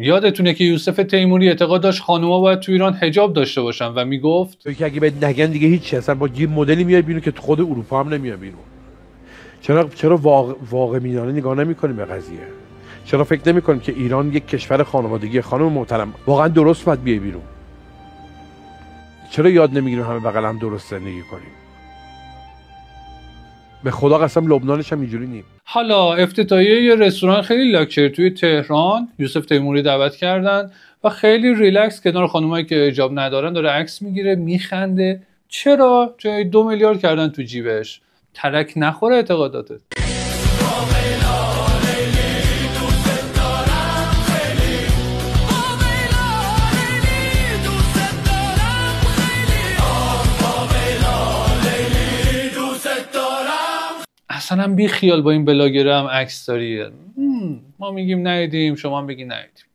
یادتونه که یوسف تیموری اعتقاد داشت خانوما باید تو ایران حجاب داشته باشن و میگفت تو که اگه بهت نگن دیگه هیچ، اصلا با یه مدلی میای بیرون که تو خود اروپا هم نمیای بیرون. چرا واقع بینانه نگاه نمی‌کنیم به قضیه؟ چرا فکر نمی‌کنیم که ایران یک کشور خانوادگی؟ خانم محترم واقعا درست باید بیای بیرون. چرا یاد نمیگیریم همه بغل هم درست زندگی کنیم؟ به خدا قسم لبنانش هم اینجوری نیم. حالا افتتاحیه یه رستوران خیلی لاکچری توی تهران یوسف تیموری دعوت کردن و خیلی ریلکس کنار خانومایی که حجاب ندارن داره عکس میگیره، میخنده. چرا؟ جای 2 میلیارد کردن تو جیبش. ترک نخوره اعتقاداتت. اصلا هم بی خیال با این بلاگره هم عکس داری. ما میگیم ندیدیم، شما هم بگی ندیدیم.